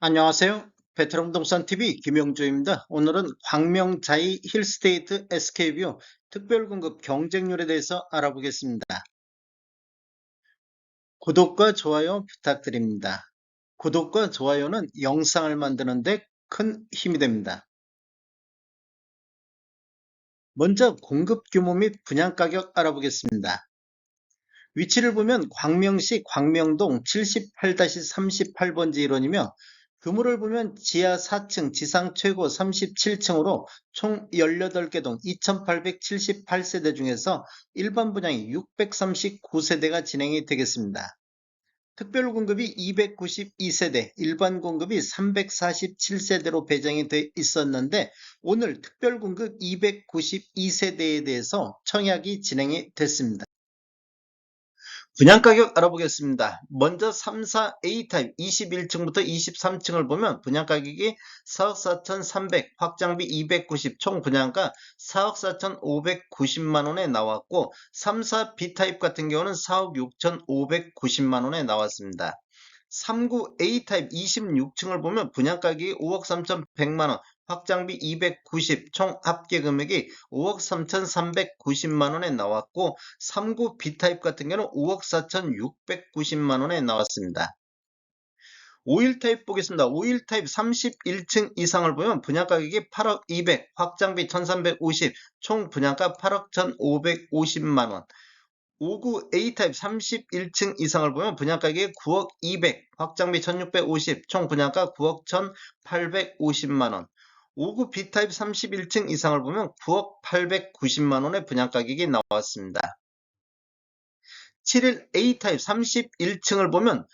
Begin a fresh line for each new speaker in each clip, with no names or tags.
안녕하세요. 베테랑 부동산 TV 김영주입니다. 오늘은 광명자이 힐스테이트 SK뷰 특별공급 경쟁률에 대해서 알아보겠습니다. 구독과 좋아요 부탁드립니다. 구독과 좋아요는 영상을 만드는데 큰 힘이 됩니다. 먼저 공급 규모 및 분양 가격 알아보겠습니다. 위치를 보면 광명시 광명동 78-38번지 일원이며 규모를 보면 지하 4층, 지상 최고 37층으로 총 18개 동 2878세대 중에서 일반 분양이 639세대가 진행이 되겠습니다. 특별 공급이 292세대, 일반 공급이 347세대로 배정이 돼 있었는데 오늘 특별 공급 292세대에 대해서 청약이 진행이 됐습니다. 분양가격 알아보겠습니다. 먼저 3사 A타입 21층부터 23층을 보면 분양가격이 4억 4,300, 확장비 290, 총 분양가 4억 4,590만원에 나왔고 3사 B타입 같은 경우는 4억 6,590만원에 나왔습니다. 39 A타입 26층을 보면 분양가격이 5억 3,100만원, 확장비 290, 총 합계 금액이 5억 3,390만원에 나왔고 39 B타입 같은 경우는 5억 4,690만원에 나왔습니다. 51 타입 보겠습니다. 51 타입 31층 이상을 보면 분양가격이 8억 200, 확장비 1,350, 총 분양가 8억 1,550만원. 59 A타입 31층 이상을 보면 분양가격이 9억 200, 확장비 1650, 총 분양가 9억 1850만원. 59 B타입 31층 이상을 보면 9억 890만원의 분양가격이 나왔습니다. 71 A타입 31층을 보면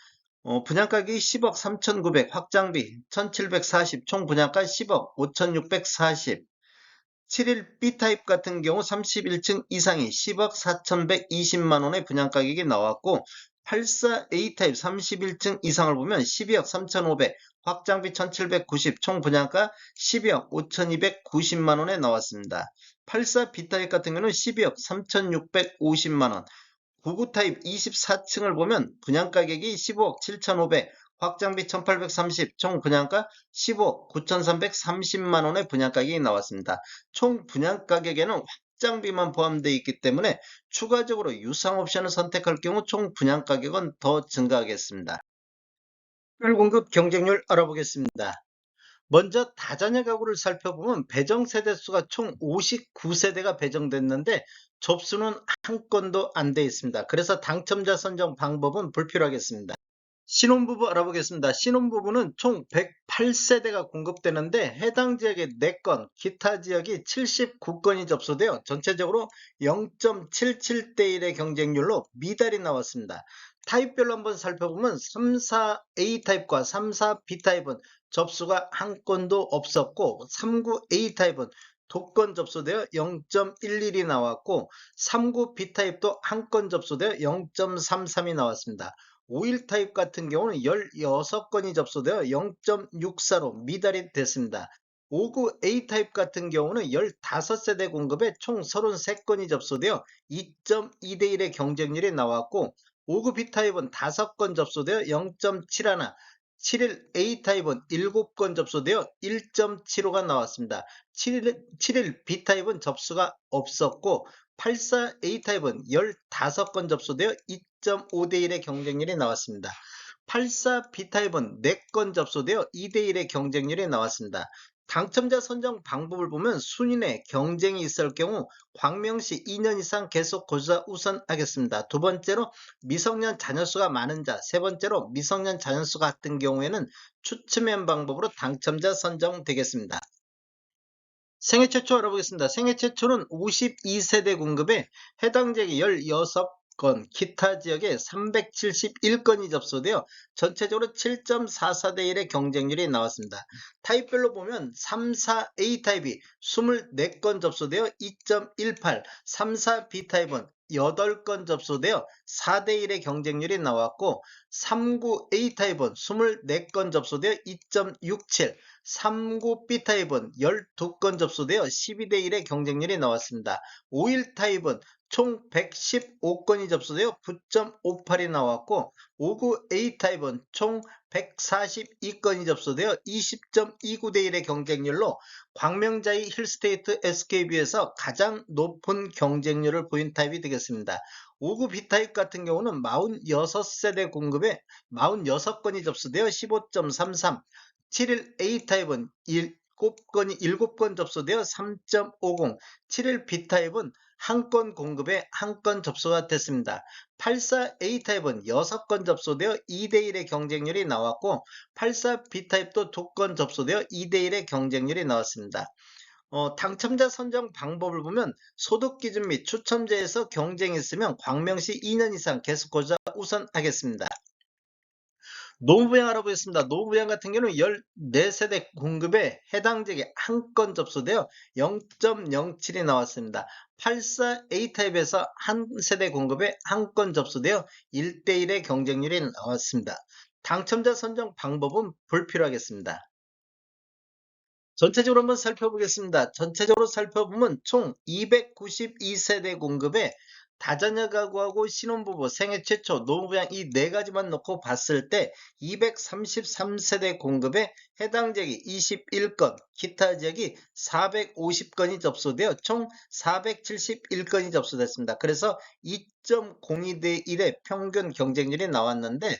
분양가격이 10억 3,900, 확장비 1,740, 총 분양가 10억 5,640. 71 B타입 같은 경우 31층 이상이 10억 4,120만원의 분양가격이 나왔고 84 A타입 31층 이상을 보면 12억 3,500, 확장비 1,790, 총 분양가 12억 5,290만원에 나왔습니다. 84 B타입 같은 경우는 12억 3,650만원, 99 타입 24층을 보면 분양가격이 15억 7,500, 확장비 1,830, 총 분양가 15억 9,330만원의 분양가격이 나왔습니다. 총 분양가격에는 확장비만 포함되어 있기 때문에 추가적으로 유상 옵션을 선택할 경우 총 분양가격은 더 증가하겠습니다. 특별공급 경쟁률 알아보겠습니다. 먼저 다자녀 가구를 살펴보면 배정 세대수가 총 59세대가 배정됐는데 접수는 한 건도 안 돼 있습니다. 그래서 당첨자 선정 방법은 불필요하겠습니다. 신혼부부 알아보겠습니다. 신혼부부는 총 108세대가 공급되는데 해당 지역에 4건, 기타 지역이 79건이 접수되어 전체적으로 0.77대 1의 경쟁률로 미달이 나왔습니다. 타입별로 한번 살펴보면 34 A타입과 34 B타입은 접수가 한 건도 없었고 39 A타입은 2건 접수되어 0.11이 나왔고 39 B타입도 한 건 접수되어 0.33이 나왔습니다. 51 타입 같은 경우는 16건이 접수되어 0.64로 미달이 됐습니다. 59 A 타입 같은 경우는 15세대 공급에 총 33건이 접수되어 2.2대 1의 경쟁률이 나왔고 59 B 타입은 5건 접수되어 0.71, 71 A 타입은 7건 접수되어 1.75가 나왔습니다. 71 B 타입은 접수가 없었고 84 A 타입은 15건 접수되어 2.5대 1의 경쟁률이 나왔습니다. 84 B 타입은 4건 접수되어 2대 1의 경쟁률이 나왔습니다. 당첨자 선정 방법을 보면 순위 내 경쟁이 있을 경우 광명시 2년 이상 계속 거주자 우선하겠습니다. 두 번째로 미성년 자녀수가 많은 자, 세 번째로 미성년 자녀수가 같은 경우에는 추첨형 방법으로 당첨자 선정되겠습니다. 생애 최초 알아보겠습니다. 생애 최초는 52세대 공급에 해당 지역이 16건, 기타 지역에 371건이 접수되어 전체적으로 7.44대 1의 경쟁률이 나왔습니다. 타입별로 보면 34A 타입이 24건 접수되어 2.18, 34B 타입은 8건 접수되어 4대 1의 경쟁률이 나왔고 39A 타입은 24건 접수되어 2.67, 39 B타입은 12건 접수되어 12대 1의 경쟁률이 나왔습니다. 51 타입은 총 115건이 접수되어 9.58이 나왔고 59 A 타입은 총 142건이 접수되어 20.29대 1의 경쟁률로 광명자이 힐스테이트 SKB에서 가장 높은 경쟁률을 보인 타입이 되겠습니다. 5구 B타입 같은 경우는 46세대 공급에 46건이 접수되어 15.33, 7일 A타입은 7건 접수되어 3.50, 7일 B타입은 1건 공급에 1건 접수가 됐습니다. 84A타입은 6건 접수되어 2대1의 경쟁률이 나왔고 84B타입도 2건 접수되어 2대1의 경쟁률이 나왔습니다. 당첨자 선정 방법을 보면 소득기준 및 추첨제에서 경쟁이 있으면 광명시 2년 이상 계속고자 우선하겠습니다. 노무부양 알아보겠습니다. 노무부양 같은 경우는 14세대 공급에 해당 지역에 1건 접수되어 0.07이 나왔습니다. 84A타입에서 한 세대 공급에 1건 접수되어 1대1의 경쟁률이 나왔습니다. 당첨자 선정 방법은 불필요하겠습니다. 전체적으로 한번 살펴보겠습니다. 전체적으로 살펴보면 총 292세대 공급에 다자녀 가구하고 신혼부부 생애 최초 노무부양 이 네 가지만 놓고 봤을 때 233세대 공급에 해당 지역이 21건, 기타 지역이 450건이 접수되어 총 471건이 접수됐습니다. 그래서 2.02대 1의 평균 경쟁률이 나왔는데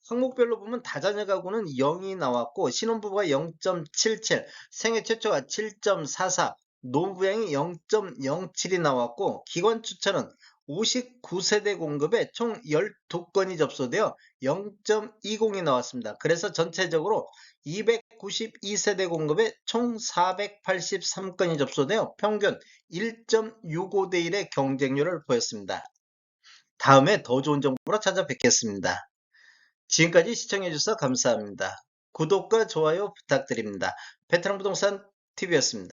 항목별로 보면 다자녀 가구는 0이 나왔고 신혼부부가 0.77, 생애 최초가 7.44, 노부양이 0.07이 나왔고 기관 추천은 59세대 공급에 총 12건이 접수되어 0.20이 나왔습니다. 그래서 전체적으로 292세대 공급에 총 483건이 접수되어 평균 1.65대 1의 경쟁률을 보였습니다. 다음에 더 좋은 정보로 찾아뵙겠습니다. 지금까지 시청해주셔서 감사합니다. 구독과 좋아요 부탁드립니다. 베테랑 부동산 TV였습니다.